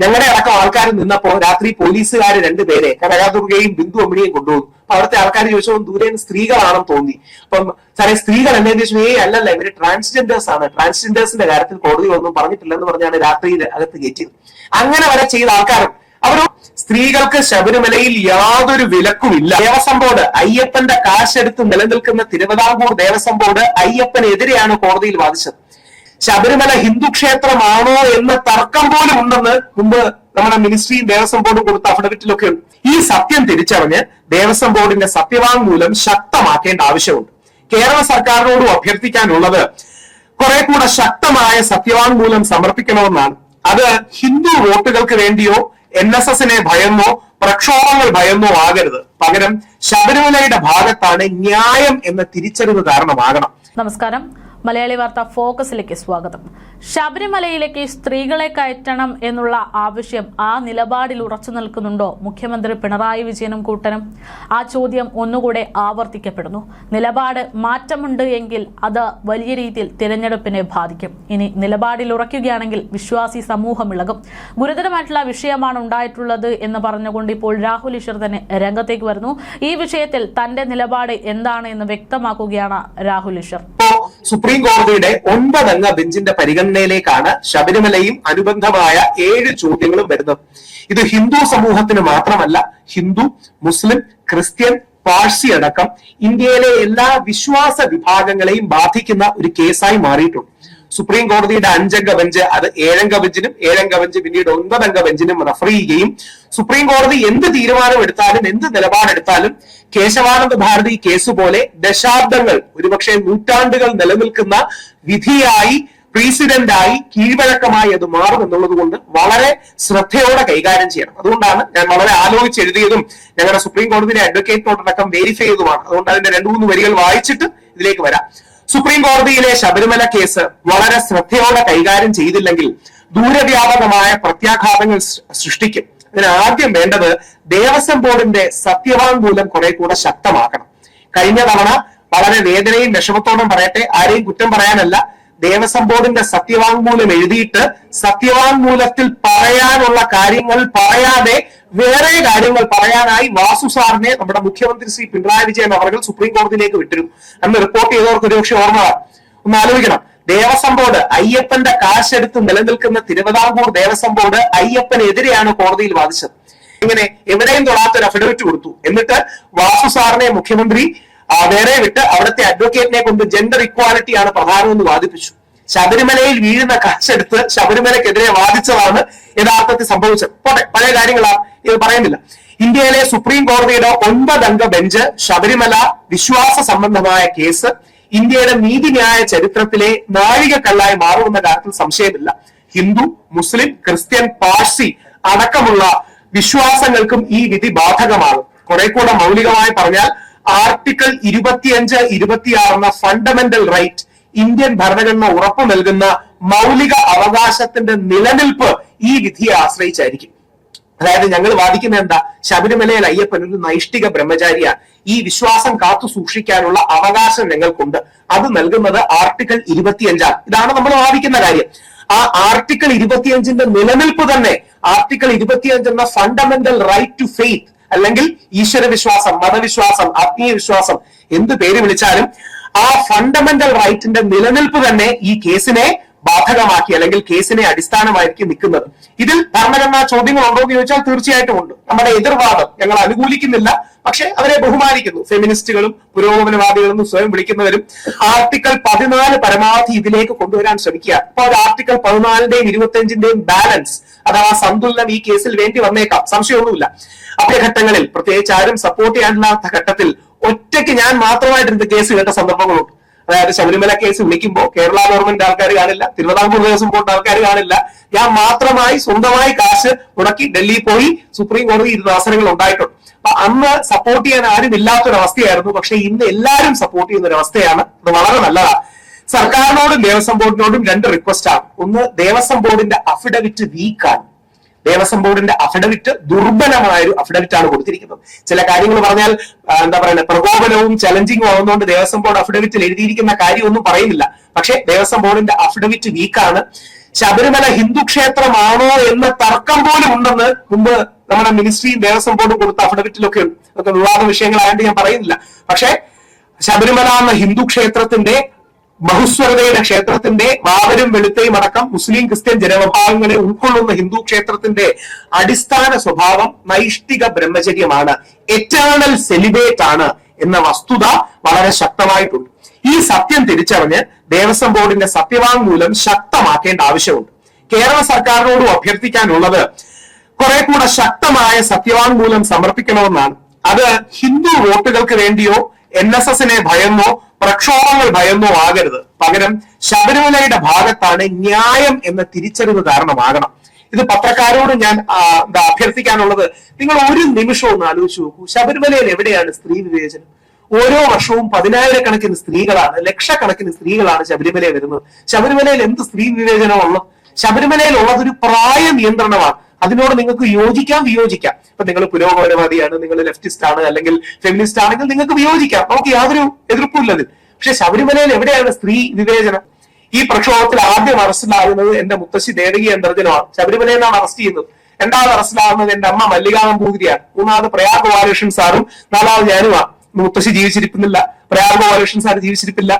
ഞങ്ങളുടെ അടക്കം ആൾക്കാർ നിന്നപ്പോ രാത്രി പോലീസുകാർ രണ്ടുപേരെ കനകാദുർഗയും ബിന്ദു അമ്മിണിയും കൊണ്ടുപോകും. അപ്പൊ അവിടുത്തെ ആൾക്കാർ ചോദിച്ചപ്പോൾ ദൂരെ സ്ത്രീകളാണെന്ന് തോന്നി. അപ്പം സാറേ സ്ത്രീകൾ എന്നു ചോദിച്ചു, അല്ലല്ല ഇവര് ട്രാൻസ്ജെൻഡേഴ്സ് ആണ്, ട്രാൻസ്ജെൻഡേഴ്സിന്റെ കാര്യത്തിൽ കോടതി ഒന്നും പറഞ്ഞിട്ടില്ലെന്ന് പറഞ്ഞാണ് രാത്രിയിൽ അകത്ത് കയറ്റിയത്. അങ്ങനെ വരെ ചെയ്ത ആൾക്കാരും അവരും സ്ത്രീകൾക്ക് ശബരിമലയിൽ യാതൊരു വിലക്കുമില്ല. ദേവസ്വം ബോർഡ് അയ്യപ്പന്റെ കാശെടുത്ത് നിലനിൽക്കുന്ന തിരുവിതാംകൂർ ദേവസ്വം ബോർഡ് അയ്യപ്പനെതിരെയാണ് കോടതിയിൽ വാദിച്ചത്. ശബരിമല ഹിന്ദു ക്ഷേത്രമാണോ എന്ന തർക്കം പോലും ഉണ്ടെന്ന് മുമ്പ് നമ്മുടെ മിനിസ്ട്രിയും ദേവസ്വം ബോർഡും കൊടുത്ത അഫിഡവിറ്റിലൊക്കെ ഉണ്ട്. ഈ സത്യം തിരിച്ചറിഞ്ഞ് ദേവസ്വം ബോർഡിന്റെ സത്യവാങ്മൂലം ശക്തമാക്കേണ്ട ആവശ്യമുണ്ട്. കേരള സർക്കാരിനോടും അഭ്യർത്ഥിക്കാനുള്ളത് കുറെ കൂടെ ശക്തമായ സത്യവാങ്മൂലം സമർപ്പിക്കണമെന്നാണ്. അത് ഹിന്ദു വോട്ടുകൾക്ക് വേണ്ടിയോ NSSനെ ഭയന്നോ പ്രക്ഷോഭങ്ങൾ ഭയന്നോ ആകരുത്. പകരം ശബരിമലയുടെ ഭാഗത്താണ് ന്യായം എന്ന തിരിച്ചറിവ് കാരണമാകണം. നമസ്കാരം, മലയാളി വാർത്ത ഫോക്കസിലേക്ക് സ്വാഗതം. ശബരിമലയിലേക്ക് സ്ത്രീകളെ കയറ്റണം എന്നുള്ള ആവശ്യം ആ നിലപാടിൽ ഉറച്ചു നിൽക്കുന്നുണ്ടോ മുഖ്യമന്ത്രി പിണറായി വിജയനും കൂട്ടനും? ആ ചോദ്യം ഒന്നുകൂടെ ആവർത്തിക്കപ്പെടുന്നു. നിലപാട് മാറ്റമുണ്ട് എങ്കിൽ അത് വലിയ രീതിയിൽ തിരഞ്ഞെടുപ്പിനെ ബാധിക്കും. ഇനി നിലപാടിൽ ഉറയ്ക്കുകയാണെങ്കിൽ വിശ്വാസി സമൂഹം ഇളകും. ഗുരുതരമായിട്ടുള്ള വിഷയമാണ് ഉണ്ടായിട്ടുള്ളത് എന്ന് പറഞ്ഞുകൊണ്ട് ഇപ്പോൾ രാഹുൽ ഈശ്വർ തന്നെ രംഗത്തേക്ക് വരുന്നു. ഈ വിഷയത്തിൽ തന്റെ നിലപാട് എന്താണ് എന്ന് വ്യക്തമാക്കുകയാണ് രാഹുൽ ഈശ്വർ. സുപ്രീം കോടതിയുടെ 9 അംഗ ബെഞ്ചിന്റെ പരിഗണനയിലേക്കാണ് ശബരിമലയും അനുബന്ധമായ 7 ചോദ്യങ്ങളും വരുന്നത്. ഇത് ഹിന്ദു സമൂഹത്തിന് മാത്രമല്ല, ഹിന്ദു, മുസ്ലിം, ക്രിസ്ത്യൻ, പാഴ്സി അടക്കം ഇന്ത്യയിലെ എല്ലാ വിശ്വാസ വിഭാഗങ്ങളെയും ബാധിക്കുന്ന ഒരു കേസായി മാറിയിട്ടുണ്ട്. സുപ്രീം കോടതിയുടെ 5 അംഗ ബെഞ്ച് അത് 7 അംഗ ബെഞ്ചിനും 7 അംഗ ബെഞ്ച് പിന്നീട് 9 അംഗ ബെഞ്ചിനും റഫർ ചെയ്യുകയും സുപ്രീം കോടതി എന്ത് തീരുമാനം എടുത്താലും എന്ത് നിലപാടെടുത്താലും കേശവാനന്ദ ഭാരതി കേസ് പോലെ ദശാബ്ദങ്ങൾ, ഒരുപക്ഷെ നൂറ്റാണ്ടുകൾ നിലനിൽക്കുന്ന വിധിയായി, പ്രീസിഡന്റായി, കീഴ്വഴക്കമായി അത് മാറും എന്നുള്ളത് കൊണ്ട് വളരെ ശ്രദ്ധയോടെ കൈകാര്യം ചെയ്യണം. അതുകൊണ്ടാണ് ഞാൻ വളരെ ആലോചിച്ചെഴുതിയതും ഞങ്ങളുടെ സുപ്രീം കോടതിയിലെ അഡ്വക്കേറ്റിനോടക്കം വെരിഫൈ ചെയ്തതുമാണ്. അതുകൊണ്ട് അതിന്റെ 2-3 വരികൾ വായിച്ചിട്ട് ഇതിലേക്ക് വരാം. സുപ്രീം കോടതിയിലെ ശബരിമല കേസ് വളരെ ശ്രദ്ധയോടെ കൈകാര്യം ചെയ്തില്ലെങ്കിൽ ദൂരവ്യാപകമായ പ്രത്യാഘാതങ്ങൾ സൃഷ്ടിക്കും. ഇതിന് ആദ്യം വേണ്ടത് ദേവസ്വം ബോർഡിന്റെ സത്യവാങ്മൂലം കുറെ കൂടെ ശക്തമാക്കണം. കഴിഞ്ഞ തവണ വളരെ വേദനയും വിഷമത്തോടും പറയട്ടെ, ആരെയും കുറ്റം പറയാനല്ല, ദേവസ്വം ബോർഡിന്റെ സത്യവാങ്മൂലം എഴുതിയിട്ട് സത്യവാങ്മൂലത്തിൽ പറയാനുള്ള കാര്യങ്ങൾ പറയാതെ വേറെ കാര്യങ്ങൾ പറയാനായി വാസു സാറിനെ നമ്മുടെ മുഖ്യമന്ത്രി ശ്രീ പിണറായി വിജയൻ അവർ സുപ്രീം കോടതിയിലേക്ക് വിട്ടിരുന്നു. അന്ന് റിപ്പോർട്ട് ചെയ്തവർക്ക് ഒരുപക്ഷെ ഓർമ്മ ഒന്ന് ആലോചിക്കണം. ദേവസ്വം ബോർഡ് അയ്യപ്പന്റെ കാശെടുത്ത് നിലനിൽക്കുന്ന തിരുവിതാംകൂർ ദേവസ്വം ബോർഡ് അയ്യപ്പനെതിരെയാണ് കോടതിയിൽ വാദിച്ചത്. ഇങ്ങനെ എവിടെയും തൊടാത്തൊരു അഫിഡവിറ്റ് കൊടുത്തു. എന്നിട്ട് വാസു സാറിനെ മുഖ്യമന്ത്രി വേറെ വിട്ട് അവിടുത്തെ അഡ്വക്കേറ്റിനെ കൊണ്ട് ജെൻഡർ ഇക്വാലിറ്റി ആണ് പ്രധാനമെന്ന് വാദിപ്പിച്ചു. ശബരിമലയിൽ വീഴുന്ന കാശെടുത്ത് ശബരിമലക്കെതിരെ വാദിച്ചതാണ് യഥാർത്ഥത്തിൽ സംഭവിച്ചത്. പോട്ടെ, പല കാര്യങ്ങളാ ഇത് പറയുന്നില്ല. ഇന്ത്യയിലെ സുപ്രീം കോടതിയുടെ 9 അംഗ ബെഞ്ച് ശബരിമല വിശ്വാസ സംബന്ധമായ കേസ് ഇന്ത്യയുടെ നീതിന്യായ ചരിത്രത്തിലെ നാഴികക്കല്ലായി മാറുമെന്ന കാര്യത്തിൽ സംശയമില്ല. ഹിന്ദു, മുസ്ലിം, ക്രിസ്ത്യൻ, പാഴ്സി അടക്കമുള്ള വിശ്വാസങ്ങൾക്കും ഈ വിധി ബാധകമാകും. കുറെ കൂടെ മൗലികമായി പറഞ്ഞാൽ ആർട്ടിക്കിൾ 25, 26 എന്ന ഫണ്ടമെന്റൽ റൈറ്റ്, ഇന്ത്യൻ ഭരണഘടന ഉറപ്പു നൽകുന്ന മൗലിക അവകാശത്തിന്റെ നിലനിൽപ്പ് ഈ വിധിയെ ആശ്രയിച്ചായിരിക്കും. അതായത് ഞങ്ങൾ വാദിക്കുന്ന എന്താ, ശബരിമലയിൽ അയ്യപ്പൻ ഒരു നൈഷ്ഠിക ബ്രഹ്മചാരിയാണ്. ഈ വിശ്വാസം കാത്തു സൂക്ഷിക്കാനുള്ള അവകാശം ഞങ്ങൾക്കുണ്ട്. അത് നൽകുന്നത് ആർട്ടിക്കിൾ 25 ഇതാണ് നമ്മൾ വാദിക്കുന്ന കാര്യം. ആ ആർട്ടിക്കിൾ 25ന്റെ നിലനിൽപ്പ് തന്നെ ആർട്ടിക്കിൾ 25 എന്ന ഫണ്ടമെന്റൽ റൈറ്റ് ടു ഫെയ്ത്ത്, അല്ലെങ്കിൽ ഈശ്വര വിശ്വാസം, മതവിശ്വാസം, ആത്മീയ വിശ്വാസം, എന്ത് പേര് വിളിച്ചാലും ആ ഫണ്ടമെന്റൽ റൈറ്റിന്റെ നിലനിൽപ്പ് തന്നെ ഈ കേസിനെ ബാധകമാക്കി, അല്ലെങ്കിൽ കേസിനെ അടിസ്ഥാനമാക്കി നിൽക്കുന്നത്. ഇതിൽ ഭരണഘടനാ ചോദ്യങ്ങൾ ഉണ്ടോ എന്ന് ചോദിച്ചാൽ തീർച്ചയായിട്ടും ഉണ്ട്. നമ്മുടെ എതിർവാദം ഞങ്ങൾ അനുകൂലിക്കുന്നില്ല, പക്ഷെ അവരെ ബഹുമാനിക്കുന്നു. ഫെമിനിസ്റ്റുകളും പുരോഗമനവാദികളും സ്വയം വിളിക്കുന്നവരും ആർട്ടിക്കിൾ 14 പരമാവധി ഇതിലേക്ക് കൊണ്ടുവരാൻ ശ്രമിക്കുക. അപ്പൊ ഒരു ആർട്ടിക്കിൾ 14ന്റെയും 25ന്റെയും ബാലൻസ് അഥവാ സന്തുലനം ഈ കേസിൽ വേണ്ടി വന്നേക്കാം, സംശയമൊന്നുമില്ല. അതേ ഘട്ടങ്ങളിൽ, പ്രത്യേകിച്ച് ആരും സപ്പോർട്ട് ചെയ്യാനില്ലാത്ത ഘട്ടത്തിൽ ഒറ്റയ്ക്ക് ഞാൻ മാത്രമായിട്ട് കേസ് കേട്ട സന്ദർഭങ്ങളുണ്ട്. അതായത് ശബരിമല കേസ് വിളിക്കുമ്പോൾ കേരള ഗവൺമെന്റ് ആൾക്കാർ കാണില്ല, തിരുവിതാംകൂർ ദേവസ്വം ബോർഡ് ആൾക്കാർ കാണില്ല. ഞാൻ മാത്രമായി സ്വന്തമായി കാശ് മുടക്കി ഡൽഹിയിൽ പോയി സുപ്രീം കോടതി ഇരുന്ന അവസരങ്ങൾ ഉണ്ടായിട്ടുണ്ട്. അപ്പൊ അന്ന് സപ്പോർട്ട് ചെയ്യാൻ ആരും ഇല്ലാത്തൊരവസ്ഥയായിരുന്നു. പക്ഷെ ഇന്ന് എല്ലാവരും സപ്പോർട്ട് ചെയ്യുന്ന ഒരു അവസ്ഥയാണ്. അത് വളരെ നല്ലതാണ്. സർക്കാരിനോടും ദേവസ്വം ബോർഡിനോടും 2 റിക്വസ്റ്റ് ആണ്. ഒന്ന്, ദേവസ്വം ബോർഡിന്റെ അഫിഡവിറ്റ് വീക്കാണ്. ദേവസ്വം ബോർഡിന്റെ അഫിഡവിറ്റ് ദുർബലമായ ഒരു അഫിഡവിറ്റ് ആണ് കൊടുത്തിരിക്കുന്നത്. ചില കാര്യങ്ങൾ പറഞ്ഞാൽ എന്താ പറയുക, പ്രകോപനവും ചലഞ്ചിങ്ങും ആവുന്നതുകൊണ്ട് ദേവസ്വം ബോർഡ് അഫിഡവിറ്റിൽ എഴുതിയിരിക്കുന്ന കാര്യമൊന്നും പറയുന്നില്ല. പക്ഷേ ദേവസ്വം ബോർഡിന്റെ അഫിഡവിറ്റ് വീക്കാണ്. ശബരിമല ഹിന്ദു ക്ഷേത്രമാണോ എന്ന തർക്കം പോലും ഉണ്ടെന്ന് മുമ്പ് നമ്മുടെ മിനിസ്ട്രിയും ദേവസ്വം ബോർഡും കൊടുത്ത അഫിഡവിറ്റിലൊക്കെ ഒക്കെ വിവാദ വിഷയങ്ങളായതുകൊണ്ട് ഞാൻ പറയുന്നില്ല. പക്ഷേ ശബരിമല എന്ന ഹിന്ദു ക്ഷേത്രത്തിന്റെ ബഹുസ്വരതയുടെ ക്ഷേത്രത്തിന്റെ വാവരും വെളുത്തയും അടക്കം മുസ്ലിം ക്രിസ്ത്യൻ ജനവിഭാഗങ്ങളെ ഉൾക്കൊള്ളുന്ന ഹിന്ദു ക്ഷേത്രത്തിന്റെ അടിസ്ഥാന സ്വഭാവം നൈഷ്ഠിക ബ്രഹ്മചര്യമാണ്, എറ്റേണൽ സെലിബേറ്റ് ആണ് എന്ന വസ്തുത വളരെ ശക്തമായിട്ടുണ്ട്. ഈ സത്യം തിരിച്ചറിഞ്ഞ് ദേവസ്വം ബോർഡിന്റെ സത്യവാങ്മൂലം ശക്തമാക്കേണ്ട ആവശ്യമുണ്ട്. കേരള സർക്കാരിനോടും അഭ്യർത്ഥിക്കാനുള്ളത് കുറെ കൂടെ ശക്തമായ സത്യവാങ്മൂലം സമർപ്പിക്കണമെന്നാണ്. അത് ഹിന്ദു വോട്ടുകൾക്ക് വേണ്ടിയോ NSSനെ ഭയന്നോ പ്രക്ഷോഭങ്ങൾ ഭയന്നോ ആകരുത്. പകരം ശബരിമലയുടെ ഭാഗത്താണ് ന്യായം എന്ന തിരിച്ചറിവ് കാരണമാകണം. ഇത് പത്രക്കാരോട് ഞാൻ അഭ്യർത്ഥിക്കാനുള്ളത്, നിങ്ങൾ ഒരു നിമിഷം ഒന്ന് ആലോചിച്ച് നോക്കൂ. ശബരിമലയിൽ എവിടെയാണ് സ്ത്രീ വിവേചനം? ഓരോ വർഷവും 10,000-കണക്കിന് സ്ത്രീകളാണ്, ലക്ഷക്കണക്കിന് സ്ത്രീകളാണ് ശബരിമലയിൽ വരുന്നത്. ശബരിമലയിൽ എന്ത് സ്ത്രീ വിവേചനമുള്ളത്? ശബരിമലയിൽ ഉള്ളതൊരു പ്രായ നിയന്ത്രണമാണ്. അതിനോട് നിങ്ങൾക്ക് യോജിക്കാം, വിയോജിക്കാം. ഇപ്പൊ നിങ്ങൾ പുരോഗമനവാദിയാണ്, നിങ്ങൾ ലെഫ്റ്റിസ്റ്റ് ആണ്, അല്ലെങ്കിൽ ഫെമിനിസ്റ്റ് ആണെങ്കിൽ നിങ്ങൾക്ക് വിയോജിക്കാം, നമുക്ക് യാതൊരു എതിർപ്പില്ലതിൽ. പക്ഷെ ശബരിമലയിൽ എവിടെയാണ് സ്ത്രീ വിവേചനം? ഈ പ്രക്ഷോഭത്തിൽ ആദ്യം അറസ്റ്റിലാകുന്നത് എന്റെ മുത്തശ്ശി ദേവകി അന്തർജനമാണ്. ശബരിമലയിൽ നിന്നാണ് അറസ്റ്റ് ചെയ്യുന്നത്. രണ്ടാമത് അറസ്റ്റിലാകുന്നത് എന്റെ അമ്മ മല്ലികാ നമ്പൂതിരിയാണ്. മൂന്നാമത് പ്രയാഗ് ഗോപാലകൃഷ്ണൻ സാറും നാലാമത് ഞാനുമാണ്. മുത്തശ്ശി ജീവിച്ചിരിക്കുന്നില്ല, പ്രയാഗ് ഗോപാലകൃഷ്ണൻ സാർ ജീവിച്ചിരിപ്പില്ല.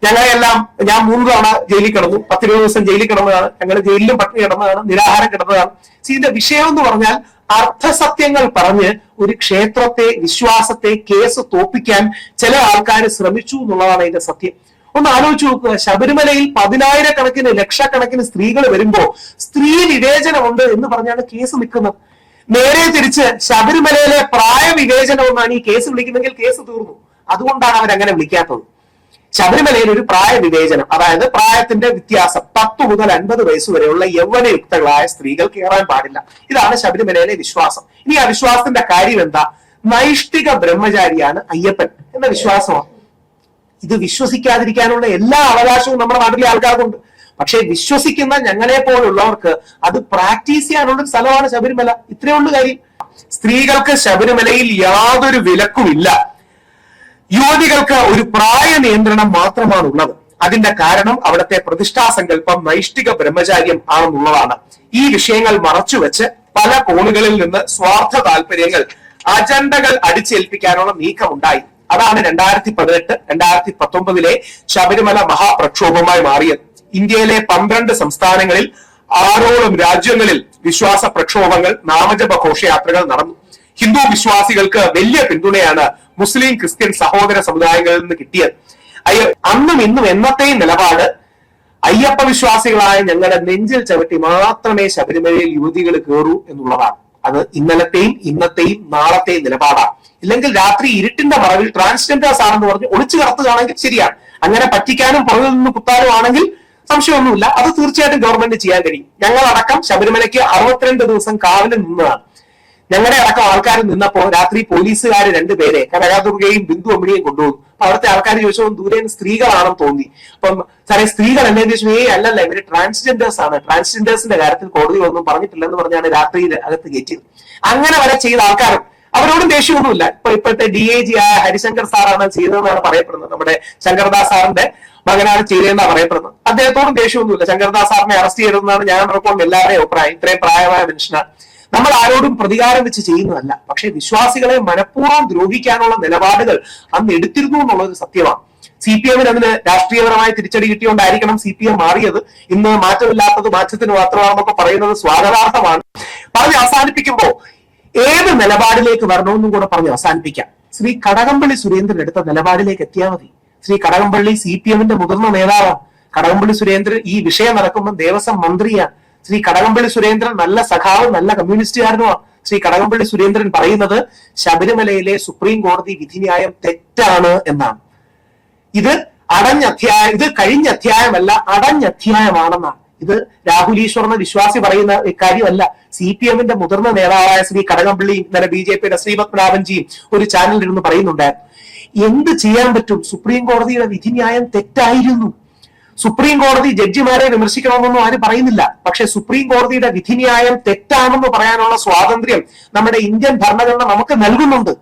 ഞങ്ങളെല്ലാം ഞാൻ 3 തവണ ജയിലിൽ കിടന്നു, 10-20 ദിവസം ജയിലിൽ കിടന്നതാണ്. ഞങ്ങൾ ജയിലിലും പട്ടിണി കിടന്നതാണ്, നിരാഹാരം കിടന്നതാണ്. ഇതിന്റെ വിഷയം എന്ന് പറഞ്ഞാൽ അർത്ഥസത്യങ്ങൾ പറഞ്ഞ് ഒരു ക്ഷേത്രത്തെ, വിശ്വാസത്തെ കേസ് തോപ്പിക്കാൻ ചില ആൾക്കാർ ശ്രമിച്ചു എന്നുള്ളതാണ് അതിന്റെ സത്യം. ഒന്ന് ആലോചിച്ച് നോക്കുക. ശബരിമലയിൽ 10,000-കണക്കിന് ലക്ഷക്കണക്കിന് സ്ത്രീകൾ വരുമ്പോ സ്ത്രീ വിവേചനമുണ്ട് എന്ന് പറഞ്ഞാണ് കേസ് നിൽക്കുന്നത്. നേരെ തിരിച്ച് ശബരിമലയിലെ പ്രായ വിവേചനം എന്നാണ് ഈ കേസ് വിളിക്കുന്നെങ്കിൽ കേസ് തീർന്നു. അതുകൊണ്ടാണ് അവരങ്ങനെ വിളിക്കാത്തത്. ശബരിമലയിൽ ഒരു പ്രായ വിവേചനം, അതായത് പ്രായത്തിന്റെ വ്യത്യാസം 10 മുതൽ 50 വയസ്സ് വരെയുള്ള യൗവനയുക്തകളായ സ്ത്രീകൾ കയറാൻ പാടില്ല. ഇതാണ് ശബരിമലയിലെ വിശ്വാസം. ഇനി ആ വിശ്വാസത്തിന്റെ കാര്യം എന്താ? നൈഷ്ഠിക ബ്രഹ്മചാരിയാണ് അയ്യപ്പൻ എന്ന വിശ്വാസമാണ്. ഇത് വിശ്വസിക്കാതിരിക്കാനുള്ള എല്ലാ അവകാശവും നമ്മുടെ നാട്ടിലെ ആൾക്കാർക്കുണ്ട്. പക്ഷെ വിശ്വസിക്കുന്ന ഞങ്ങളെ പോലുള്ളവർക്ക് അത് പ്രാക്ടീസ് ചെയ്യാനുള്ള ഒരു സ്ഥലമാണ് ശബരിമല. ഇത്രയേ ഉള്ളൂ കാര്യം. സ്ത്രീകൾക്ക് ശബരിമലയിൽ യാതൊരു വിലക്കുമില്ല. യുവതികൾക്ക് ഒരു പ്രായ നിയന്ത്രണം മാത്രമാണ് ഉള്ളത്. അതിന്റെ കാരണം അവിടുത്തെ പ്രതിഷ്ഠാസങ്കല്പം നൈഷ്ഠിക ബ്രഹ്മചാര്യം ആണെന്നുള്ളതാണ്. ഈ വിഷയങ്ങൾ മറച്ചുവെച്ച് പല കോണുകളിൽ നിന്ന് സ്വാർത്ഥ താല്പര്യങ്ങൾ, അജണ്ടകൾ അടിച്ചേൽപ്പിക്കാനുള്ള നീക്കമുണ്ടായി. അതാണ് 2018, 2019 ശബരിമല മഹാപ്രക്ഷോഭമായി മാറിയത്. ഇന്ത്യയിലെ 12 സംസ്ഥാനങ്ങളിൽ 6ഓളം രാജ്യങ്ങളിൽ വിശ്വാസ പ്രക്ഷോഭങ്ങൾ, നാമജപ ഘോഷയാത്രകൾ നടന്നു. ഹിന്ദു വിശ്വാസികൾക്ക് വലിയ പിന്തുണയാണ് മുസ്ലിം ക്രിസ്ത്യൻ സഹോദര സമുദായങ്ങളിൽ നിന്ന് കിട്ടിയത്. അന്നും ഇന്നും എന്നത്തെയും നിലപാട് അയ്യപ്പ വിശ്വാസികളായ ഞങ്ങളുടെ നെഞ്ചിൽ ചവിട്ടി മാത്രമേ ശബരിമലയിൽ യുവതികൾ കയറൂ എന്നുള്ളതാണ്. അത് ഇന്നലത്തെയും ഇന്നത്തെയും നാളത്തെയും നിലപാടാണ്. ഇല്ലെങ്കിൽ രാത്രി ഇരുട്ടിന്റെ മറവിൽ ട്രാൻസ്ജെൻഡേഴ്സ് ആണെന്ന് പറഞ്ഞ് ഒളിച്ചു കടത്തുകയാണെങ്കിൽ ശരിയാണ്. അങ്ങനെ പറ്റിക്കാനും പുറകിൽ നിന്ന് കുത്താനും ആണെങ്കിൽ സംശയമൊന്നുമില്ല, അത് തീർച്ചയായിട്ടും ഗവൺമെന്റ് ചെയ്യാൻ കഴിയും. ഞങ്ങളടക്കം ശബരിമലയ്ക്ക് 62 ദിവസം കാവലിൽ നിന്നതാണ്. ഞങ്ങളുടെ അടക്കം ആൾക്കാർ നിന്നപ്പോ രാത്രി പോലീസുകാർ 2 പേരെ, കനകാദുർഗയും ബിന്ദു അമ്മിണിയും കൊണ്ടുപോകും. അപ്പൊ അവിടുത്തെ ആൾക്കാർ ചോദിച്ചപ്പോൾ ദൂരെ സ്ത്രീകളാണെന്ന് തോന്നി. അപ്പം സാറേ സ്ത്രീകൾ എന്നു ചോദിച്ചു, അല്ലല്ല ഇവര് ട്രാൻസ്ജെൻഡേഴ്സ് ആണ്, ട്രാൻസ്ജെൻഡേഴ്സിന്റെ കാര്യത്തിൽ കോടതി ഒന്നും പറഞ്ഞിട്ടില്ലെന്ന് പറഞ്ഞാണ് രാത്രിയിൽ അകത്ത് കയറ്റിയത്. അങ്ങനെ വരെ ചെയ്ത ആൾക്കാരും അവരോടും ദേഷ്യമൊന്നുമില്ല. ഇപ്പോഴത്തെ DIG ആയ ഹരിശങ്കർ സാറാണ് ചെയ്തതെന്നാണ് പറയപ്പെടുന്നത്. നമ്മുടെ ശങ്കർദാസ് സാറിന്റെ മകനാണ് ചെയ്തതെന്നാണ് പറയപ്പെടുന്നത്. അദ്ദേഹത്തോടും ദേഷ്യമൊന്നുമില്ല. ശങ്കർദാസ് സാറിനെ അറസ്റ്റ് ചെയ്തതെന്നാണ് ഞാൻ ഉറപ്പുള്ള എല്ലാവരുടെയും അഭിപ്രായം. ഇത്രയും പ്രായമായ മനുഷ്യനാണ്. നമ്മൾ ആരോടും പ്രതികാരം വെച്ച് ചെയ്യുന്നതല്ല. പക്ഷെ വിശ്വാസികളെ മനഃപൂർവ്വം ദ്രോഹിക്കാനുള്ള നിലപാടുകൾ അന്ന് എടുത്തിരുന്നു എന്നുള്ളത് സത്യമാണ്. CPM അതിന് രാഷ്ട്രീയപരമായ തിരിച്ചടി കിട്ടിയോണ്ടായിരിക്കണം CPM മാറിയത്. ഇന്ന് മാറ്റമില്ലാത്തത് മാറ്റത്തിന് മാത്രമാണെന്നൊക്കെ പറയുന്നത് സ്വാഗതാർഹമാണ്. പറഞ്ഞ് അവസാനിപ്പിക്കുമ്പോ ഏത് നിലപാടിലേക്ക് വരണമെന്നും കൂടെ പറഞ്ഞ് അവസാനിപ്പിക്കാം. ശ്രീ കടകംപള്ളി സുരേന്ദ്രൻ എടുത്ത നിലപാടിലേക്ക് എത്തിയാൽ മതി. ശ്രീ കടകംപള്ളി CPMന്റെ മുതിർന്ന നേതാവാണ്. കടകംപള്ളി സുരേന്ദ്രൻ ഈ വിഷയം നടക്കുമ്പോൾ ദേവസ്വം മന്ത്രിയാണ്. ശ്രീ കടകംപള്ളി സുരേന്ദ്രൻ നല്ല സഖാവും നല്ല കമ്മ്യൂണിസ്റ്റുകാരനുമാണ്. ശ്രീ കടകംപള്ളി സുരേന്ദ്രൻ പറയുന്നത് ശബരിമലയിലെ സുപ്രീം കോടതി വിധിന്യായം തെറ്റാണ് എന്നാണ്. ഇത് കഴിഞ്ഞ അധ്യായമല്ല, അടഞ്ഞ അധ്യായമാണെന്നാണ്. ഇത് രാഹുൽ ഈശ്വർ എന്ന വിശ്വാസി പറയുന്ന കാര്യമല്ല. CPMന്റെ മുതിർന്ന നേതാവായ ശ്രീ കടകംപള്ളിയും ഇന്നലെ BJPയുടെ ശ്രീപത്മനാഭൻജിയും ഒരു ചാനലിൽ ഇരുന്ന് പറയുന്നുണ്ടായിരുന്നു. എന്ത് ചെയ്യാൻ പറ്റും? സുപ്രീം കോടതിയുടെ വിധിന്യായം തെറ്റായിരുന്നു. സുപ്രീം കോടതി ജഡ്ജിമാരെ വിമർശിക്കണമെന്നൊന്നും ആരും പറയുന്നില്ല. പക്ഷെ സുപ്രീം കോടതിയുടെ വിധിന്യായം തെറ്റാണെന്ന് പറയാനുള്ള സ്വാതന്ത്ര്യം നമ്മുടെ ഇന്ത്യൻ ഭരണഘടന നമുക്ക് നൽകുന്നുണ്ട്.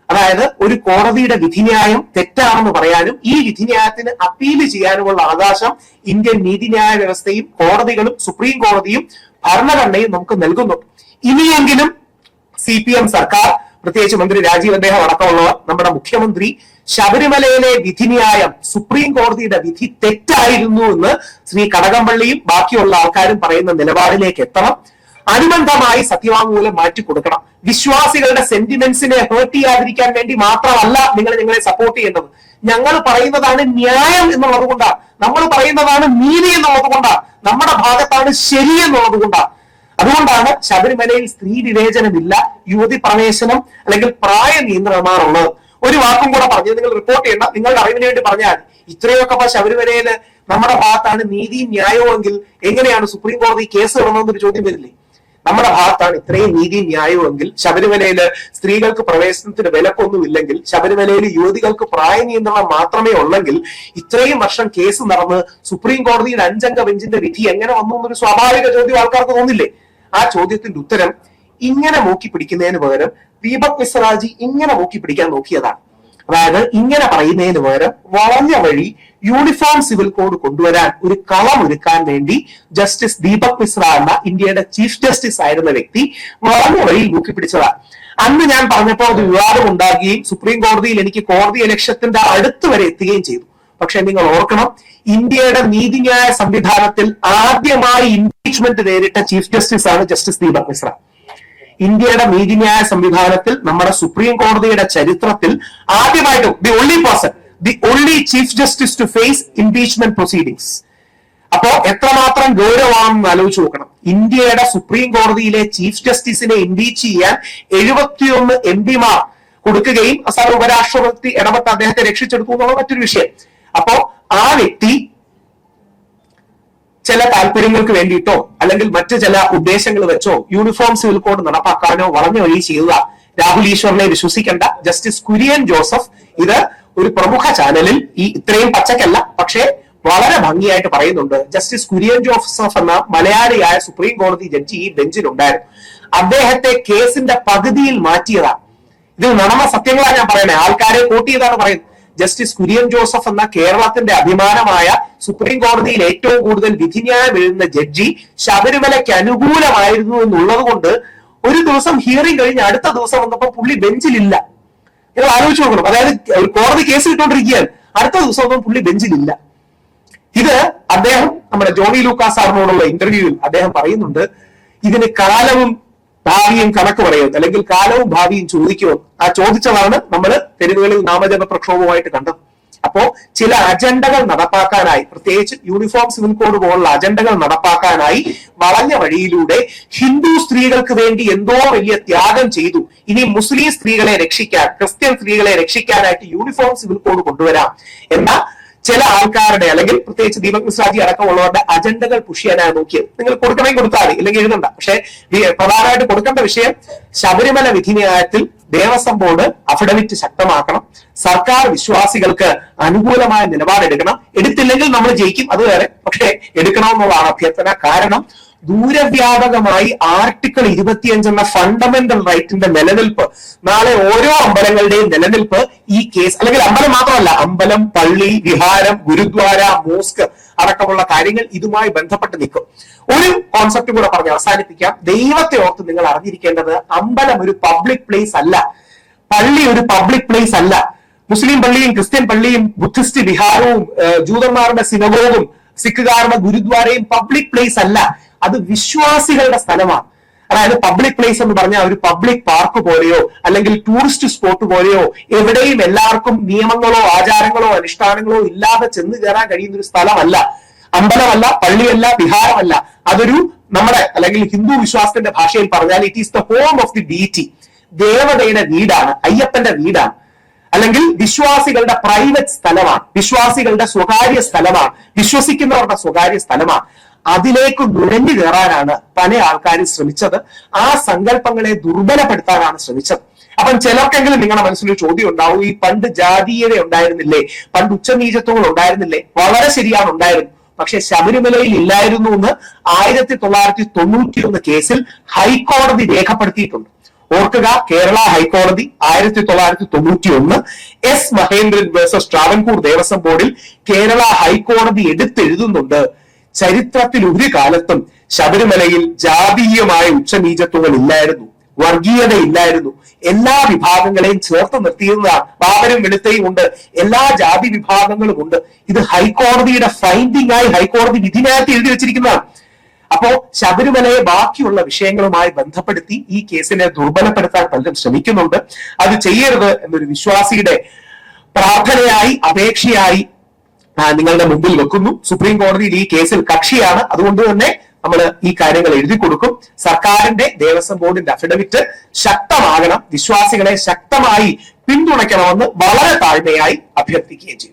അതായത് ഒരു കോടതിയുടെ വിധിന്യായം തെറ്റാണെന്ന് പറയാനും ഈ വിധിന്യായത്തിന് അപ്പീല് ചെയ്യാനുമുള്ള അവകാശം ഇന്ത്യൻ നീതിന്യായ വ്യവസ്ഥയും കോടതികളും സുപ്രീം കോടതിയും ഭരണഘടനയും നമുക്ക് നൽകുന്നുണ്ട്. ഇനിയെങ്കിലും CPM സർക്കാർ, പ്രത്യേകിച്ച് മന്ത്രി രാജീവ് അദ്ദേഹം അടക്കമുള്ളവർ, നമ്മുടെ മുഖ്യമന്ത്രി ശബരിമലയിലെ വിധിന്യായം, സുപ്രീം കോടതിയുടെ വിധി തെറ്റായിരുന്നു എന്ന് ശ്രീ കടകംപള്ളിയും ബാക്കിയുള്ള ആൾക്കാരും പറയുന്ന നിലപാടിലേക്ക് എത്തണം. അനുബന്ധമായി സത്യവാങ്മൂലം മാറ്റിക്കൊടുക്കണം. വിശ്വാസികളുടെ സെന്റിമെന്റ്സിനെ ഹേർട്ട് ചെയ്യാതിരിക്കാൻ വേണ്ടി മാത്രമല്ല നിങ്ങൾ ഞങ്ങളെ സപ്പോർട്ട് ചെയ്യേണ്ടത്. ഞങ്ങൾ പറയുന്നതാണ് ന്യായം എന്നുള്ളത് കൊണ്ടാണ്, നമ്മൾ പറയുന്നതാണ് നീതി എന്നുള്ളത് കൊണ്ടാണ്, നമ്മുടെ ഭാഗത്താണ് ശരി എന്നുള്ളത് കൊണ്ടാണ്. അതുകൊണ്ടാണ് ശബരിമലയിൽ സ്ത്രീ വിവേചനമില്ല, യുവതി പ്രവേശനം അല്ലെങ്കിൽ പ്രായ നിയന്ത്രണമാണുള്ളത്. ഒരു വാക്കും കൂടെ പറഞ്ഞത് നിങ്ങൾ റിപ്പോർട്ട് ചെയ്യണ്ട, നിങ്ങളുടെ അറിവിന് വേണ്ടി പറഞ്ഞാൽ ഇത്രയൊക്കെ ശബരിമലയില് നമ്മുടെ ഭാഗത്താണ് നീതിയും ന്യായവും എങ്കിൽ എങ്ങനെയാണ് സുപ്രീം കോടതി കേസ് ഇടണമെന്നൊരു ചോദ്യം വരില്ലേ? നമ്മുടെ ഭാഗത്താണ് ഇത്രയും നീതിയും ന്യായവും എങ്കിൽ, ശബരിമലയില് സ്ത്രീകൾക്ക് പ്രവേശനത്തിന് വിലക്കൊന്നുമില്ലെങ്കിൽ, ശബരിമലയിൽ യുവതികൾക്ക് പ്രായ നിയന്ത്രണം മാത്രമേ ഉള്ളെങ്കിൽ, ഇത്രയും വർഷം കേസ് നടന്ന് സുപ്രീം കോടതിയുടെ 5 അംഗ ബെഞ്ചിന്റെ വിധി എങ്ങനെ വന്നു എന്നൊരു സ്വാഭാവിക ചോദ്യം ആൾക്കാർക്ക് തോന്നില്ലേ? ആ ചോദ്യത്തിന്റെ ഉത്തരം ഇങ്ങനെ മൂക്കി പിടിക്കുന്നതിന് പകരം ദീപക് മിശ്രാജി ഇങ്ങനെ മൂക്കി പിടിക്കാൻ നോക്കിയതാണ്. അതായത് ഇങ്ങനെ പറയുന്നതിന് പകരം വളഞ്ഞ വഴി യൂണിഫോം സിവിൽ കോഡ് കൊണ്ടുവരാൻ ഒരു കളമൊരുക്കാൻ വേണ്ടി ജസ്റ്റിസ് ദീപക് മിശ്ര എന്ന ഇന്ത്യയുടെ ചീഫ് ജസ്റ്റിസ് ആയിരുന്ന വ്യക്തി വളഞ്ഞ വഴിയിൽ മൂക്കിപ്പിടിച്ചതാണ്. അന്ന് ഞാൻ പറഞ്ഞപ്പോൾ അത് വിവാദം ഉണ്ടാകുകയും സുപ്രീം കോടതിയിൽ എനിക്ക് കോടതി ഇലക്ഷത്തിന്റെ അടുത്ത് വരെ എത്തുകയും ചെയ്തു. പക്ഷെ നിങ്ങൾ ഓർക്കണം, ഇന്ത്യയുടെ നീതിന്യായ സംവിധാനത്തിൽ ആദ്യമായി ഇംപീച്ച്മെന്റ് നേരിട്ട ചീഫ് ജസ്റ്റിസ് ആണ് ജസ്റ്റിസ് ദീപക് മിശ്ര. ഇന്ത്യയുടെ നീതിന്യായ സംവിധാനത്തിൽ നമ്മുടെ സുപ്രീം കോടതിയുടെ ചരിത്രത്തിൽ ആദ്യമായിട്ടും the only chief justice to face impeachment proceedings. അപ്പോ എത്രമാത്രം ഗൗരവമാണെന്ന് ആലോചിച്ച് നോക്കണം. ഇന്ത്യയുടെ സുപ്രീം കോടതിയിലെ ചീഫ് ജസ്റ്റിസിനെ ഇംപീച്ച് ചെയ്യാൻ 71 MPമാർ കൊടുക്കുകയും അവസാനം ഉപരാഷ്ട്രപതി ഇടപെട്ട് അദ്ദേഹത്തെ രക്ഷിച്ചെടുത്തു എന്നുള്ള മറ്റൊരു വിഷയം. അപ്പോ ആ വ്യക്തി ചില താല്പര്യങ്ങൾക്ക് വേണ്ടിയിട്ടോ അല്ലെങ്കിൽ മറ്റു ചില ഉദ്ദേശങ്ങൾ വെച്ചോ യൂണിഫോം സിവിൽ കോഡ് നടപ്പാക്കാനോ വളഞ്ഞ വഴി ചെയ്യുക. രാഹുൽ ഈശ്വറിനെ വിശ്വസിക്കേണ്ട. ജസ്റ്റിസ് കുര്യൻ ജോസഫ് ഇത് ഒരു പ്രമുഖ ചാനലിൽ ഇത്രയും പച്ചക്കല്ല പക്ഷേ വളരെ ഭംഗിയായിട്ട് പറയുന്നുണ്ട്. ജസ്റ്റിസ് കുര്യൻ ജോസഫ് എന്ന മലയാളിയായ സുപ്രീം കോടതി ജഡ്ജി ഈ ബെഞ്ചിലുണ്ടായിരുന്നു. അദ്ദേഹത്തെ കേസിന്റെ പകുതിയിൽ മാറ്റിയതാണ്. ഇത് നടന്ന സത്യങ്ങളാണ് ഞാൻ പറയണേ, ആൾക്കാരെ കോട്ട് ചെയ്താണ് പറയുന്നത്. ജസ്റ്റിസ് കുര്യൻ ജോസഫ് എന്ന കേരളത്തിന്റെ അഭിമാനമായ സുപ്രീം കോടതിയിൽ ഏറ്റവും കൂടുതൽ വിധിന്യായം എഴുതുന്ന ജഡ്ജി ശബരിമലയ്ക്ക് അനുകൂലമായിരുന്നു എന്നുള്ളത് കൊണ്ട് ഒരു ദിവസം ഹിയറിംഗ് കഴിഞ്ഞ് അടുത്ത ദിവസം വന്നപ്പോൾ പുള്ളി ബെഞ്ചിലില്ല. നിങ്ങൾ ആലോചിച്ച് നോക്കണം. അതായത് കോടതി കേസ് ഇട്ടുകൊണ്ടിരിക്കുകയാണ്, അടുത്ത ദിവസം ഒന്നും പുള്ളി ബെഞ്ചിലില്ല. ഇത് അദ്ദേഹം നമ്മുടെ ജോണി ലൂക്കാസ് സാറിനോടുള്ള ഇന്റർവ്യൂവിൽ അദ്ദേഹം പറയുന്നുണ്ട്, ഇതിന് കാലവും ഭാവിയും കണക്ക് പറയുന്നത് അല്ലെങ്കിൽ കാലവും ഭാവിയും ചോദിക്കുമോ? ആ ചോദിച്ചതാണ് നമ്മൾ തെരുവുകളിൽ നാമജപ പ്രക്ഷോഭവുമായിട്ട് കണ്ടത്. അപ്പോ ചില അജണ്ടകൾ നടപ്പാക്കാനായി, പ്രത്യേകിച്ച് യൂണിഫോം സിവിൽ കോഡ് പോലുള്ള അജണ്ടകൾ നടപ്പാക്കാനായി വളഞ്ഞ വഴിയിലൂടെ ഹിന്ദു സ്ത്രീകൾക്ക് വേണ്ടി എന്തോ വലിയ ത്യാഗം ചെയ്തു, ഇനി മുസ്ലിം സ്ത്രീകളെ രക്ഷിക്കാൻ, ക്രിസ്ത്യൻ സ്ത്രീകളെ രക്ഷിക്കാനായിട്ട് യൂണിഫോം സിവിൽ കോഡ് കൊണ്ടുവരാം എന്ന ചില ആൾക്കാരുടെ അല്ലെങ്കിൽ പ്രത്യേകിച്ച് ദീപക് മിശ്രാജി അടക്കമുള്ളവരുടെ അജണ്ടകൾ പുഷ് ചെയ്യാനാണ് നോക്കിയത്. നിങ്ങൾ കൊടുക്കണമെങ്കിൽ കൊടുത്താൽ മതി, ഇല്ലെങ്കിൽ എഴുതണ്ട. പക്ഷേ പ്രധാനമായിട്ട് കൊടുക്കേണ്ട വിഷയം ശബരിമല വിധിന്യായത്തിൽ ദേവസ്വം ബോർഡ് അഫിഡവിറ്റ് ശക്തമാക്കണം. സർക്കാർ വിശ്വാസികൾക്ക് അനുകൂലമായ നിലപാടെടുക്കണം. എടുത്തില്ലെങ്കിൽ നമ്മൾ ജയിക്കും, അത് വേറെ, പക്ഷേ എടുക്കണമെന്നുള്ളതാണ് അഭ്യർത്ഥന. കാരണം ദൂരവ്യാപകമായി ആർട്ടിക്കിൾ 25 എന്ന ഫണ്ടമെന്റൽ റൈറ്റിന്റെ നിലനിൽപ്പ്, നാളെ ഓരോ അമ്പലങ്ങളുടെയും നിലനിൽപ്പ് ഈ കേസ്, അല്ലെങ്കിൽ അമ്പലം മാത്രമല്ല, അമ്പലം, പള്ളി, വിഹാരം, ഗുരുദ്വാര, മോസ്ക് അടക്കമുള്ള കാര്യങ്ങൾ ഇതുമായി ബന്ധപ്പെട്ട് നിൽക്കും. ഒരു കോൺസെപ്റ്റ് കൂടെ പറഞ്ഞ് അവസാനിപ്പിക്കാം. ദൈവത്തെ ഓർത്ത് നിങ്ങൾ അറിഞ്ഞിരിക്കേണ്ടത്, അമ്പലം ഒരു പബ്ലിക് പ്ലേസ് അല്ല, പള്ളി ഒരു പബ്ലിക് പ്ലേസ് അല്ല. മുസ്ലിം പള്ളിയും ക്രിസ്ത്യൻ പള്ളിയും ബുദ്ധിസ്റ്റ് വിഹാരവും ജൂതന്മാരുടെ സിനഗോഗും സിഖുകാരുടെ ഗുരുദ്വാരയും പബ്ലിക് പ്ലേസ് അല്ല, അത് വിശ്വാസികളുടെ സ്ഥലമാണ്. അതായത് പബ്ലിക് പ്ലേസ് എന്ന് പറഞ്ഞാൽ ഒരു പബ്ലിക് പാർക്ക് പോലെയോ അല്ലെങ്കിൽ ടൂറിസ്റ്റ് സ്പോട്ട് പോലെയോ എവിടെയും എല്ലാവർക്കും നിയമങ്ങളോ ആചാരങ്ങളോ അനുഷ്ഠാനങ്ങളോ ഇല്ലാതെ ചെന്ന് കയറാൻ കഴിയുന്ന ഒരു സ്ഥലമല്ല. അമ്പലമല്ല, പള്ളിയല്ല, വിഹാരമല്ല. അതൊരു നമ്മുടെ അല്ലെങ്കിൽ ഹിന്ദു വിശ്വാസത്തിന്റെ ഭാഷയിൽ പറഞ്ഞാൽ it is the home of the deity. ദേവതയുടെ വീടാണ്, അയ്യപ്പന്റെ വീടാണ്, അല്ലെങ്കിൽ വിശ്വാസികളുടെ പ്രൈവറ്റ് സ്ഥലമാണ്, വിശ്വാസികളുടെ സ്വകാര്യ സ്ഥലമാണ്, വിശ്വസിക്കുന്നവരുടെ സ്വകാര്യ സ്ഥലമാണ്. അതിലേക്ക് നുഴഞ്ഞു കയറാനാണ് പല ആൾക്കാരും ശ്രമിച്ചത്. ആ സങ്കല്പങ്ങളെ ദുർബലപ്പെടുത്താനാണ് ശ്രമിച്ചത്. അപ്പം ചിലർക്കെങ്കിലും നിങ്ങളുടെ മനസ്സിലൊരു ചോദ്യം ഉണ്ടാവും, ഈ പണ്ട് ജാതീയത ഉണ്ടായിരുന്നില്ലേ, പണ്ട് ഉച്ചനീചത്വങ്ങൾ ഉണ്ടായിരുന്നില്ലേ? വളരെ ശരിയാണ്, ഉണ്ടായിരുന്നു. പക്ഷെ ശബരിമലയിൽ ഇല്ലായിരുന്നു എന്ന് 1991 കേസിൽ ഹൈക്കോടതി രേഖപ്പെടുത്തിയിട്ടുണ്ട്. ഓർക്കുക, കേരള ഹൈക്കോടതി 1991 എസ് മഹേന്ദ്രൻ വേഴ്സസ് ട്രാവൻകൂർ ദേവസ്വം ബോർഡിൽ കേരള ഹൈക്കോടതി എടുത്തെഴുതുന്നുണ്ട്, ചരിത്രത്തിൽ ഒരു കാലത്തും ശബരിമലയിൽ ജാതീയമായ ഉച്ചനീചത്വങ്ങൾ ഇല്ലായിരുന്നു, വർഗീയത ഇല്ലായിരുന്നു, എല്ലാ വിഭാഗങ്ങളെയും ചേർത്ത് നിർത്തിയിരുന്നതാണ്. പാവരും വെളുത്തയും ഉണ്ട്, എല്ലാ ജാതി വിഭാഗങ്ങളും ഉണ്ട്. ഇത് ഹൈക്കോടതിയുടെ ഫൈൻഡിംഗ് ആയി ഹൈക്കോടതി വിധിനകത്ത് എഴുതി വെച്ചിരിക്കുന്നതാണ്. അപ്പോ ശബരിമലയെ ബാക്കിയുള്ള വിഷയങ്ങളുമായി ബന്ധപ്പെടുത്തി ഈ കേസിനെ ദുർബലപ്പെടുത്താൻ പലരും ശ്രമിക്കുന്നുണ്ട്. അത് ചെയ്യരുത് എന്നൊരു വിശ്വാസിയുടെ പ്രാർത്ഥനയായി, അപേക്ഷയായി നിങ്ങളുടെ മുമ്പിൽ വെക്കുന്നു. സുപ്രീം കോടതിയിൽ ഈ കേസിൽ കക്ഷിയാണ്, അതുകൊണ്ട് തന്നെ നമ്മൾ ഈ കാര്യങ്ങൾ എഴുതി കൊടുക്കും. സർക്കാരിന്റെ, ദേവസ്വം ബോർഡിന്റെ അഫിഡവിറ്റ് ശക്തമാകണം, വിശ്വാസികളെ ശക്തമായി പിന്തുണയ്ക്കണമെന്ന് വളരെ താഴ്മയായി അഭ്യർത്ഥിക്കുകയും ചെയ്യും.